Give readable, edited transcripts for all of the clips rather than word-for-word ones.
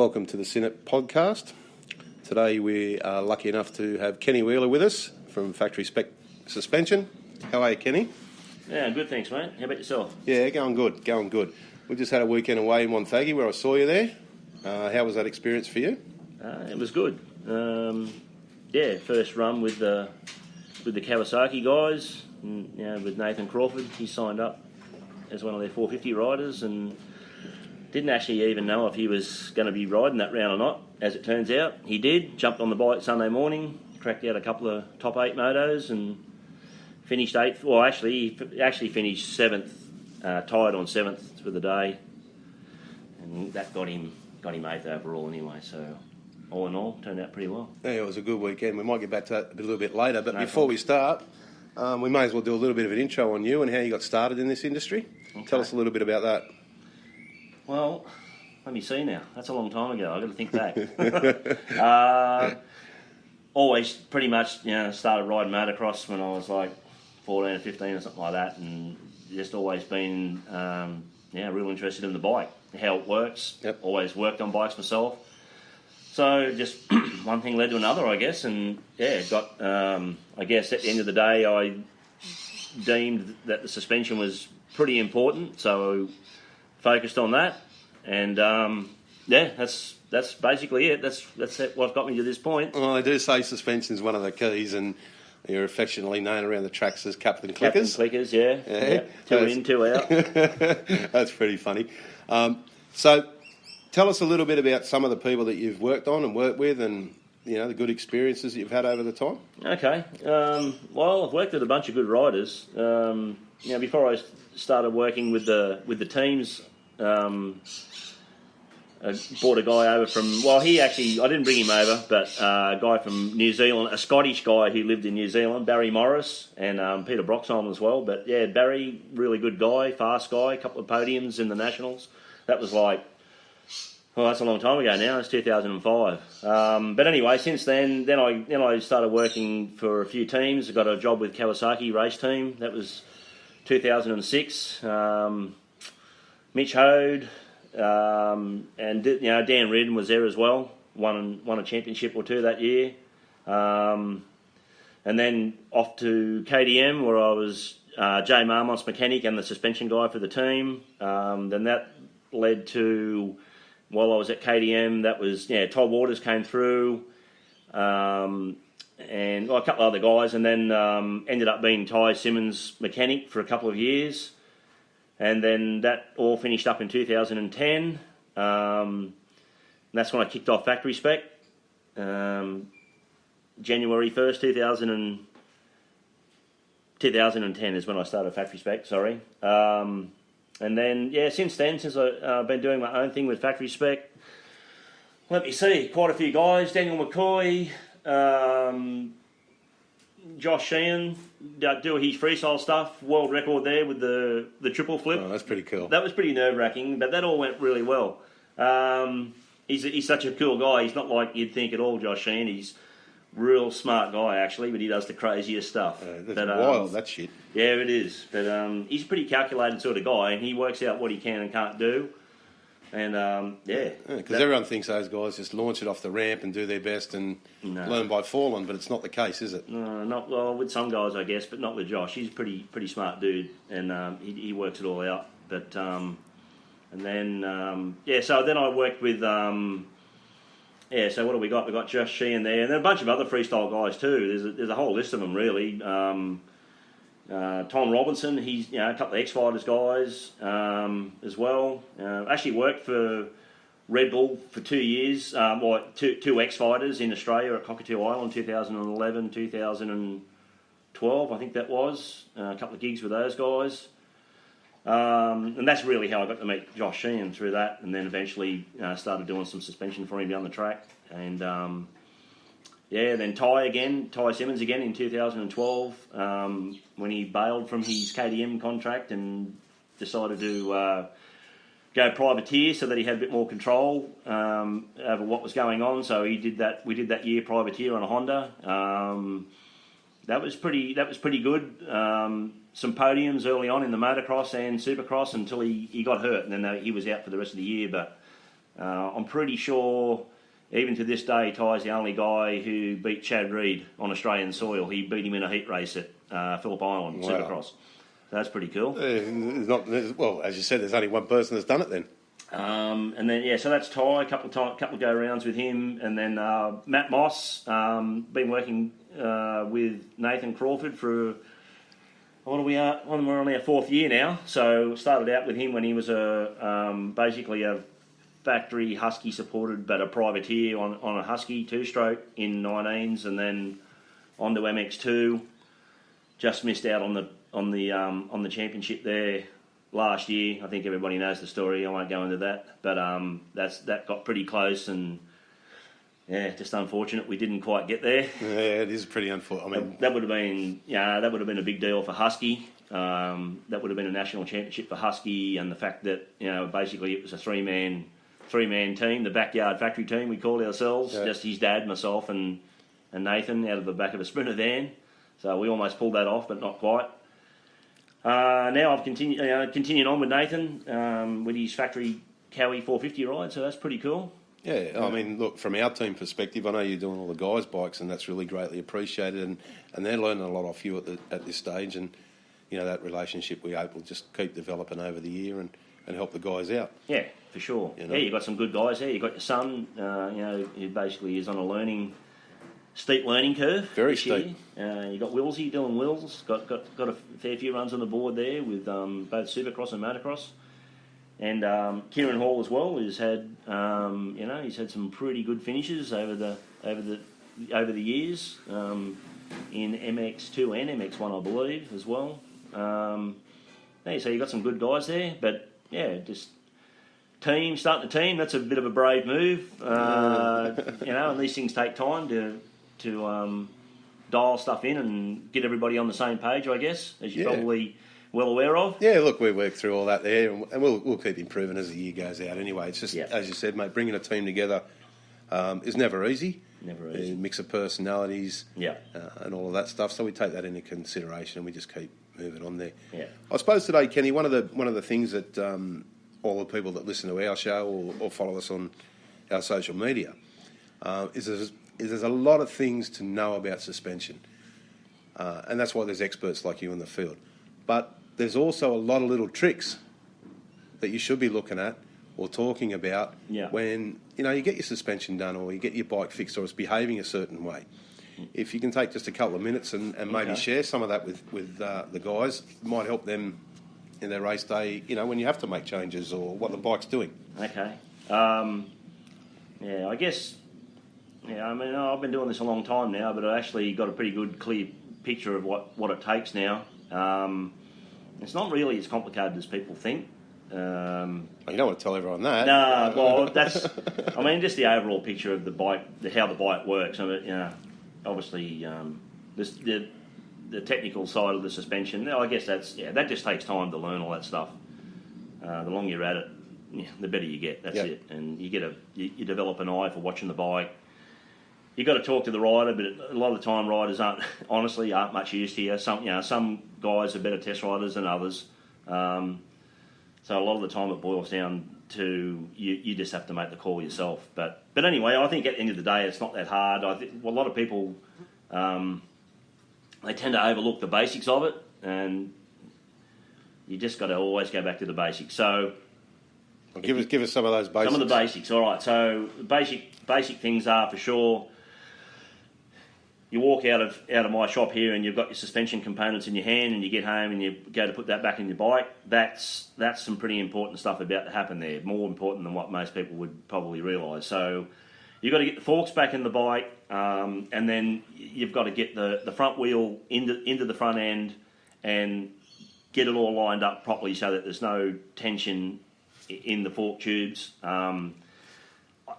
Welcome to the Synnet podcast. Today we are lucky enough to have Kenny Wheeler with us from Factory Spec Suspension. How are you, Kenny? Yeah, good, thanks, mate. How about yourself? Yeah, going good. We just had a weekend away in Wonthaggi where I saw you there. How was that experience for you? It was good. First run with the Kawasaki guys, and, with Nathan Crawford. He signed up as one of their 450 riders and didn't actually even know if he was going to be riding that round or not. As it turns out, he did. Jumped on the bike Sunday morning, cracked out a couple of top 8 motos and finished 8th. Well, he actually finished 7th, tied on 7th for the day. And that got him 8th overall anyway, so all in all, turned out pretty well. Yeah, it was a good weekend. We might get back to that a little bit later, but before we start, we may as well do a little bit of an intro on you and how you got started in this industry. Okay. Tell us a little bit about that. Well, let me see now. That's a long time ago. I've got to think back. Always pretty much, started riding motocross when I was like 14 or 15 or something like that, and just always been, real interested in the bike, how it works. Yep. Always worked on bikes myself. So just one thing led to another, I guess, and got. I guess at the end of the day, I deemed that the suspension was pretty important, so focused on that, and that's basically it. That's what got me to this point. Well, I do say suspension is one of the keys, and you're affectionately known around the tracks as Captain Clickers. Captain Clickers, yeah. 2 in, 2 out. That's pretty funny. So, tell us a little bit about some of the people that you've worked on and worked with, and the good experiences you've had over the time. Okay. Well, I've worked with a bunch of good riders. Before I started working with the teams, I brought a guy over from. Well, I didn't bring him over, but a guy from New Zealand, a Scottish guy who lived in New Zealand, Barry Morris, and Peter Broxholm as well. But yeah, Barry, really good guy, fast guy, a couple of podiums in the Nationals. That was like. Well, that's a long time ago now. It's 2005. But anyway, since then I started working for a few teams. I got a job with Kawasaki race team. That was 2006. Mitch Hode and Dan Reardon was there as well. Won a championship or two that year. And then off to KDM where I was Jay Marmont's mechanic and the suspension guy for the team. Then that led to. While I was at KDM, that was, Todd Waters came through, and a couple of other guys, and then ended up being Ty Simmons' mechanic for a couple of years. And then that all finished up in 2010. And that's when I kicked off Factory Spec. January 1st, 2010 is when I started Factory Spec, sorry. And then, since I've been doing my own thing with Factory Spec, let me see, quite a few guys. Daniel McCoy, Josh Sheehan, do his freestyle stuff. World record there with the triple flip. Oh, that's pretty cool. That was pretty nerve-wracking, but that all went really well. He's such a cool guy. He's not like you'd think at all, Josh Sheehan. He's real smart guy, actually, but he does the craziest stuff. That's wild, that shit. Yeah, it is. But he's a pretty calculated sort of guy, and he works out what he can and can't do. And, because everyone thinks those guys just launch it off the ramp and do their best and learn by falling, but it's not the case, is it? No, not well with some guys, I guess, but not with Josh. He's a pretty smart dude, and he works it all out. But, so then I worked with... so what do we got? We got Josh Sheehan there, and then a bunch of other freestyle guys too. There's a whole list of them really. Tom Robinson, he's a couple of X-Fighters guys as well. Actually worked for Red Bull for 2 years. Two X-Fighters in Australia at Cockatoo Island, 2011, 2012, I think that was. A couple of gigs with those guys. And that's really how I got to meet Josh Sheehan through that, and then eventually started doing some suspension for him down the track. And then Ty Simmons again in 2012 when he bailed from his KDM contract and decided to go privateer so that he had a bit more control over what was going on. So he did that. We did that year privateer on a Honda. That was pretty good. Some podiums early on in the motocross and supercross until he got hurt, and then he was out for the rest of the year. But I'm pretty sure, even to this day, Ty's the only guy who beat Chad Reed on Australian soil. He beat him in a heat race at Phillip Island, Supercross. So that's pretty cool. Well, as you said, there's only one person that's done it then. And then, so that's Ty, a couple of go-rounds with him. And then Matt Moss, been working with Nathan Crawford for, we're on our fourth year now. So started out with him when he was basically a factory Husky supported, but a privateer on a Husky two-stroke in 19s, and then on to MX2. Just missed out on the championship there last year. I think everybody knows the story. I won't go into that, but that got pretty close, and just unfortunate we didn't quite get there. Yeah, it is pretty unfortunate. I mean, that would have been a big deal for Husky. That would have been a national championship for Husky, and the fact that basically it was a three-man team, the backyard factory team we called ourselves. Yeah. Just his dad, myself, and Nathan out of the back of a Sprinter van. So we almost pulled that off, but not quite. Now I've continued on with Nathan with his factory Cowie 450 ride, so that's pretty cool. Yeah, I mean, look, from our team perspective, I know you're doing all the guys' bikes, and that's really greatly appreciated, and they're learning a lot off you at this stage, and that relationship we hope will just keep developing over the year and help the guys out. Yeah, for sure. Yeah, you've got some good guys there. You've got your son, who basically is on a steep learning curve. Very steep. You got Willsy doing Wills. Got a fair few runs on the board there with both Supercross and Motocross. And Kieran Hall as well has had he's had some pretty good finishes over the years in MX2 and MX1 I believe as well. So you got some good guys there, but just starting the team. That's a bit of a brave move, and these things take time to dial stuff in and get everybody on the same page, I guess, as you're probably well aware of. Yeah, look, we work through all that there, and we'll keep improving as the year goes out anyway. It's just, as you said, mate, bringing a team together is never easy. Never easy. A mix of personalities and all of that stuff, so we take that into consideration and we just keep moving on there. Yeah. I suppose today, Kenny, one of the things that all the people that listen to our show or follow us on our social media is there's a lot of things to know about suspension. And that's why there's experts like you in the field. But there's also a lot of little tricks that you should be looking at or talking about when you get your suspension done or you get your bike fixed or it's behaving a certain way. If you can take just a couple of minutes and maybe share some of that with the guys, it might help them in their race day, when you have to make changes or what the bike's doing. Okay. I guess, I mean, I've been doing this a long time now, but I actually got a pretty good, clear picture of what it takes now. It's not really as complicated as people think. You don't want to tell everyone that. No, well, that's, I mean, just the overall picture of the bike, how the bike works. I mean, obviously, the technical side of the suspension, I guess that just takes time to learn all that stuff. The longer you're at it, the better you get. That's it. And you develop an eye for watching the bike. You've got to talk to the rider, but a lot of the time riders aren't much used here. Some guys are better test riders than others. So a lot of the time it boils down to you just have to make the call yourself. But anyway, I think at the end of the day it's not that hard. I think a lot of people they tend to overlook the basics of it, and you just got to always go back to the basics. So give us some of those basics. Some of the basics. All right. So basic things are for sure. You walk out of my shop here and you've got your suspension components in your hand, and you get home and you go to put that back in your bike. That's some pretty important stuff about to happen there, more important than what most people would probably realise. So you've got to get the forks back in the bike, and then you've got to get the front wheel into the front end and get it all lined up properly so that there's no tension in the fork tubes. I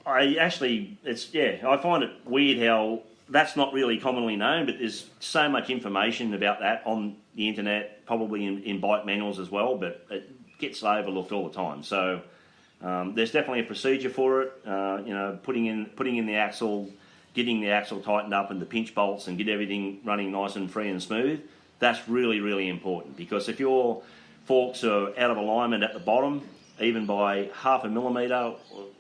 find it weird how that's not really commonly known, but there's so much information about that on the internet, probably in bike manuals as well, but it gets overlooked all the time. So there's definitely a procedure for it. Putting in the axle, getting the axle tightened up and the pinch bolts and get everything running nice and free and smooth. That's really, really important, because if your forks are out of alignment at the bottom, even by half a millimetre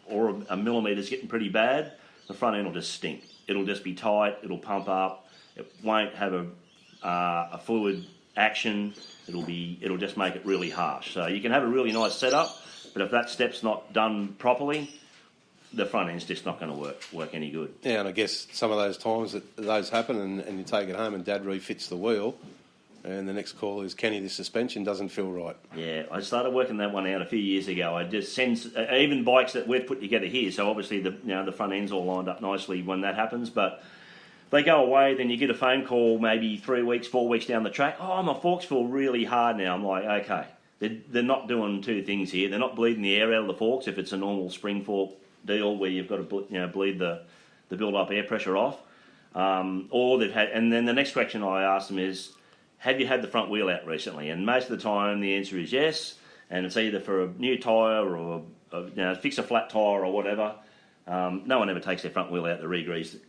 or a millimetre's getting pretty bad, the front end will just stink. It'll just be tight. It'll pump up. It won't have a fluid action. It'll just make it really harsh. So you can have a really nice setup, but if that step's not done properly, the front end's just not going to work any good. Yeah, and I guess some of those times that those happen and you take it home and Dad refits the wheel, and the next call is, Kenny, this suspension doesn't feel right. Yeah, I started working that one out a few years ago. I just send even bikes that we've put together here. So obviously the front end's all lined up nicely when that happens. But they go away, then you get a phone call maybe 3 weeks, 4 weeks down the track. Oh, my forks feel really hard now. I'm like, okay, they're not doing two things here. They're not bleeding the air out of the forks if it's a normal spring fork deal where you've got to bleed the build-up air pressure off. Or they've had, and then the next question I ask them is, have you had the front wheel out recently? And most of the time the answer is yes, and it's either for a new tyre or fix a flat tyre or whatever. No one ever takes their front wheel out to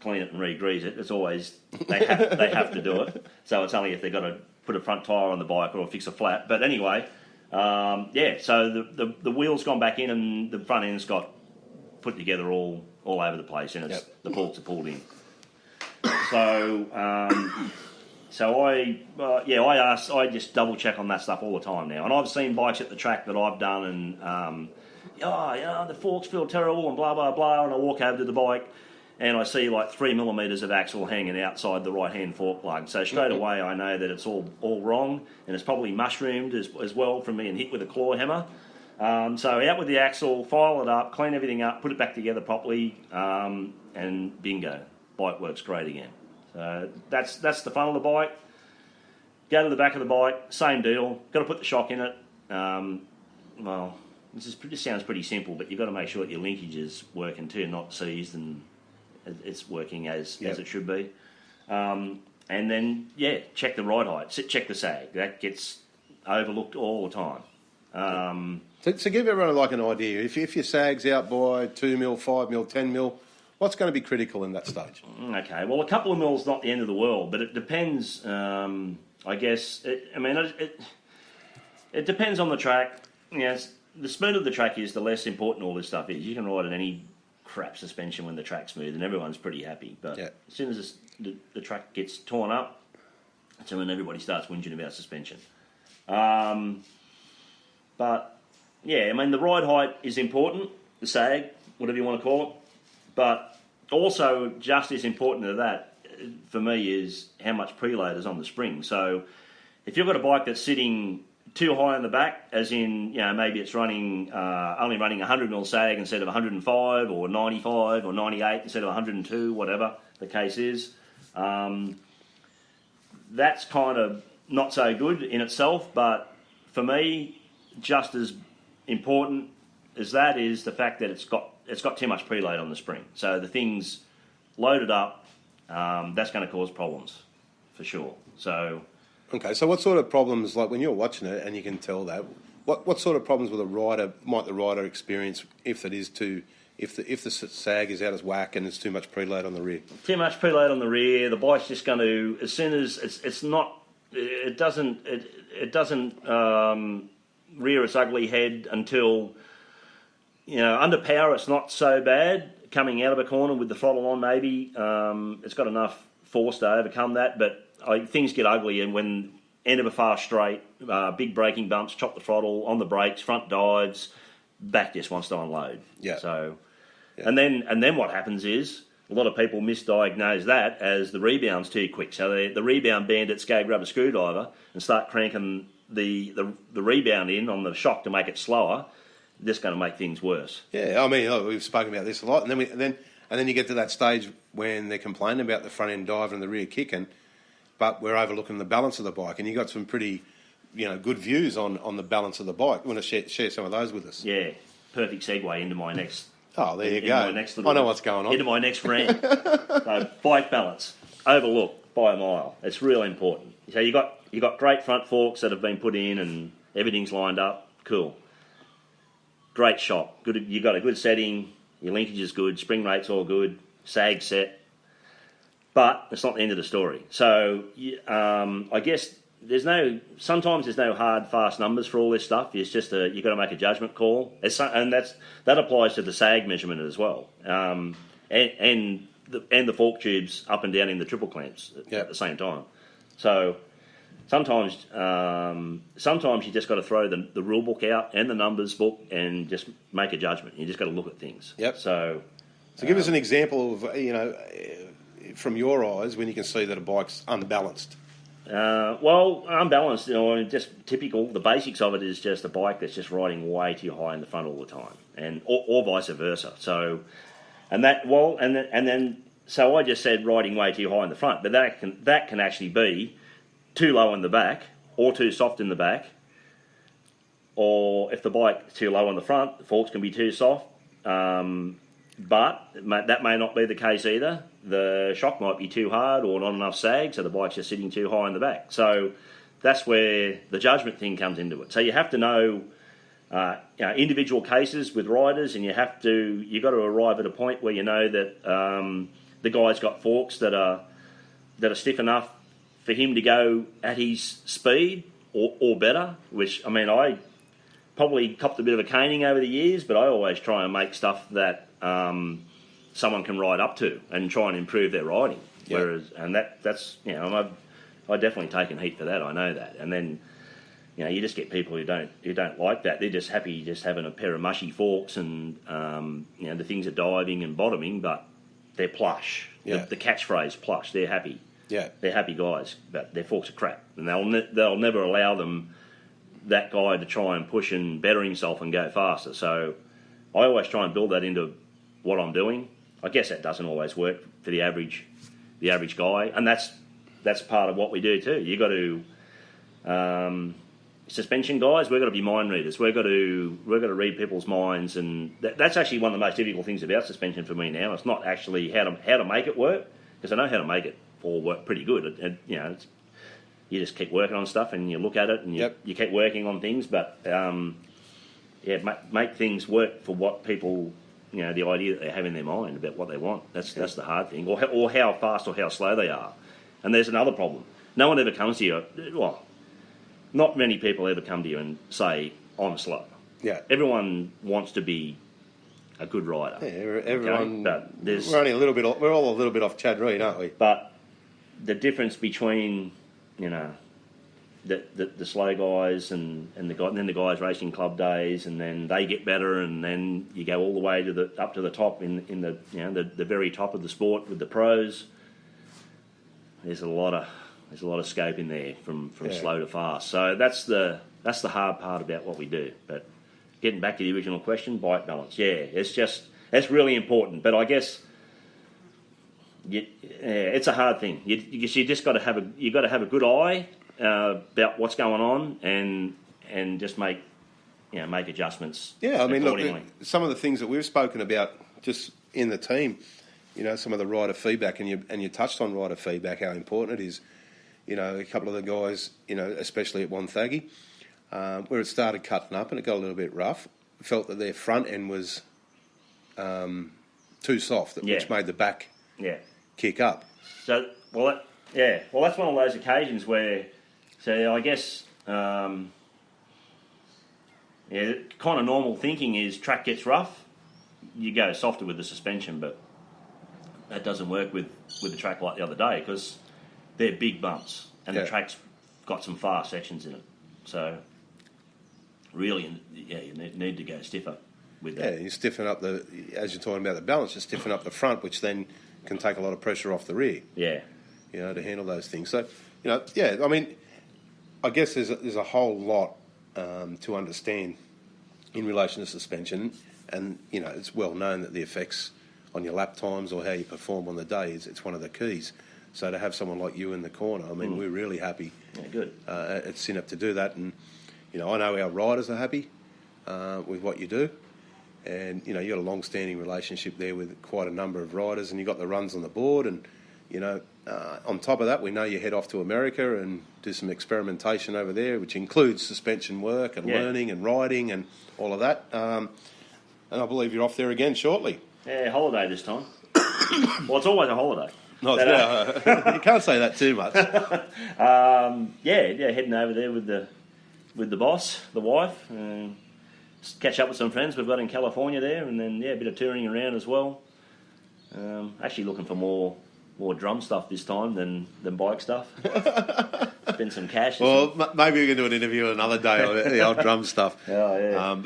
clean it and re-grease it. It's always they have to do it. So it's only if they've got to put a front tyre on the bike or fix a flat. But anyway, so the wheel's gone back in and the front end's got put together all over the place, and it's the forks are pulled in. So I just double check on that stuff all the time now, and I've seen bikes at the track that I've done, and the forks feel terrible and blah blah blah, and I walk over to the bike and I see like 3 millimetres of axle hanging outside the right hand fork plug. So straight away I know that it's all wrong, and it's probably mushroomed as well from being hit with a claw hammer. So out with the axle, file it up, clean everything up, put it back together properly, and bingo, bike works great again. So that's the fun of the bike. Go to the back of the bike, same deal. Got to put the shock in it. This sounds pretty simple, but you've got to make sure that your linkage is working too, not seized, and it's working as it should be. And then check the ride height, check the sag. That gets overlooked all the time. To give everyone like an idea, if your sag's out by 2 mil, 5 mil, 10 mil, what's going to be critical in that stage? Okay, well, a couple of mils not the end of the world, but it depends. I guess. It depends on the track. The smoother the track is, the less important all this stuff is. You can ride in any crap suspension when the track's smooth, and everyone's pretty happy. But as soon as the track gets torn up, that's when everybody starts whinging about suspension. The ride height is important, the sag, whatever you want to call it. But also, just as important to that, for me, is how much preload is on the spring. So if you've got a bike that's sitting too high on the back, as in, maybe it's only running 100 mil sag instead of 105 or 95 or 98 instead of 102, whatever the case is, that's kind of not so good in itself. But for me, just as important as that is the fact that it's got too much preload on the spring. So the thing's loaded up, that's going to cause problems for sure. So okay, so what sort of problems, like when you're watching it and you can tell that, what sort of problems might the rider experience if the sag is out of whack and there's too much preload on the rear? Too much preload on the rear, the bike's just going to, as soon as it doesn't rear its ugly head until, under power it's not so bad. Coming out of a corner with the throttle on, maybe it's got enough force to overcome that, but things get ugly, and when end of a fast straight, big braking bumps, chop the throttle, on the brakes, front dives, back just wants to unload. And then what happens is a lot of people misdiagnose that as the rebound's too quick. So the rebound bandits go grab a screwdriver and start cranking the rebound in on the shock to make it slower. That's going to make things worse. Yeah, I mean, we've spoken about this a lot, and then you get to that stage when they're complaining about the front end dive and the rear kicking, but we're overlooking the balance of the bike, and you got some pretty, good views on the balance of the bike. You want to share some of those with us? Yeah, perfect segue into my next. Oh, there you go. I know what's going on. Into my next rant. So bike balance, overlooked by a mile. It's really important. So you got great front forks that have been put in, and everything's lined up. Cool. Great shock. Good. You got a good setting. Your linkage is good. Spring rate's all good. Sag set. But it's not the end of the story. So I guess sometimes there's no hard, fast numbers for all this stuff. It's just you've got to make a judgment call, and that applies to the sag measurement as well, and the fork tubes up and down in the triple clamps at the same time. So sometimes you just got to throw the rule book out and the numbers book and just make a judgment. You just got to look at things. Yep. So give us an example of from your eyes when you can see that a bike's unbalanced. Well, unbalanced, just typical. The basics of it is just a bike that's just riding way too high in the front all the time, and or vice versa. So, so I just said riding way too high in the front, but that can actually be too low in the back or too soft in the back, or if the bike's too low on the front, the forks can be too soft. But that may not be the case either. The shock might be too hard or not enough sag, so the bike's just sitting too high in the back. So that's where the judgment thing comes into it. So you have to know individual cases with riders, and you've got to arrive at a point where you know that the guy's got forks that are stiff enough for him to go at his speed or better. Which I probably copped a bit of a caning over the years, but I always try and make stuff that someone can ride up to and try and improve their riding. Yep. That's I've definitely taken heat for that. I know that. And then you just get people who don't like that. They're just happy just having a pair of mushy forks and the things are diving and bottoming, but they're plush. Yeah. The catchphrase plush. They're happy. Yeah. They're happy guys, but their forks are crap, and they'll never allow that guy to try and push and better himself and go faster. So I always try and build that into what I'm doing. I guess that doesn't always work for the average guy, and that's part of what we do too. You got to suspension guys. We've got to be mind readers. We've got to read people's minds, and that's actually one of the most difficult things about suspension for me now. It's not actually how to make it work, because I know how to make it all work pretty good. You just keep working on stuff and you look at it and you keep working on things, but make things work for what people, the idea that they have in their mind about what they want. That's the hard thing, or how fast or how slow they are. And there's another problem. No one ever comes to you. Well, not many people ever come to you and say, "I'm slow." Yeah. Everyone wants to be a good rider. Yeah, everyone. Okay? But we're only a little bit. We're all a little bit off Chad Reed, aren't we? But the difference between the slow guys and then the guys racing club days, and then they get better, and then you go all the way up to the top in the very top of the sport with the pros. There's a lot of scope in there from slow to fast. So that's the hard part about what we do. But getting back to the original question, bike balance, it's really important. But I guess it's a hard thing. You just got to have a good eye about what's going on and just make adjustments. Yeah, accordingly. Look, some of the things that we've spoken about just in the team, some of the rider feedback, and you touched on rider feedback, how important it is. A couple of the guys, especially at Wonthaggi, where it started cutting up and it got a little bit rough, felt that their front end was too soft, which made the back kick up. So, that's one of those occasions where, I guess, kind of normal thinking is track gets rough, you go softer with the suspension, but that doesn't work with the track like the other day, because they're big bumps and the track's got some fast sections in it. So, really, you need to go stiffer with that. Yeah, you stiffen up as you're talking about the balance, you stiffen up the front, which then can take a lot of pressure off the rear. Yeah. To handle those things. So, I guess there's a whole lot to understand in relation to suspension, and it's well known that the effects on your lap times or how you perform on the day it's one of the keys. So to have someone like you in the corner, we're really happy. Yeah, good. At Synap to do that, and I know our riders are happy with what you do, and you've got a long-standing relationship there with quite a number of riders, and you've got the runs on the board, and on top of that, we know you head off to America and do some experimentation over there, which includes suspension work and learning and riding and all of that. And I believe you're off there again shortly. Yeah, holiday this time. Well, it's always a holiday. No, you can't say that too much. Heading over there with the boss, the wife, catch up with some friends we've got in California there, and then a bit of touring around as well. Actually looking for more drum stuff this time than bike stuff. Spend some cash. Well, maybe we can do an interview another day on the old drum stuff. Oh,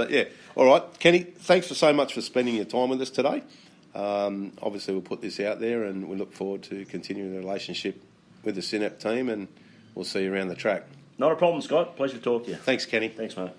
yeah. All right, Kenny, thanks so much for spending your time with us today. Obviously, we'll put this out there, and we look forward to continuing the relationship with the Synap team, and we'll see you around the track. Not a problem, Scott. Pleasure to talk to you. Thanks, Kenny. Thanks, mate.